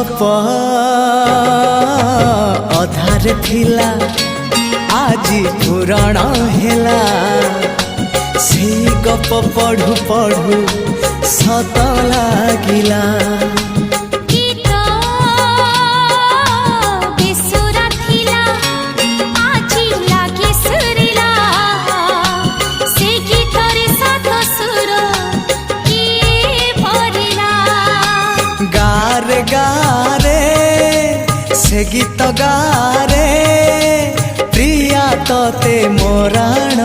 गप अधार थिला आजी पुराण हेला से गप पढ़ु पढ़ु सत लागिला गारे गारे से गीत गारे प्रिया तोते मोराण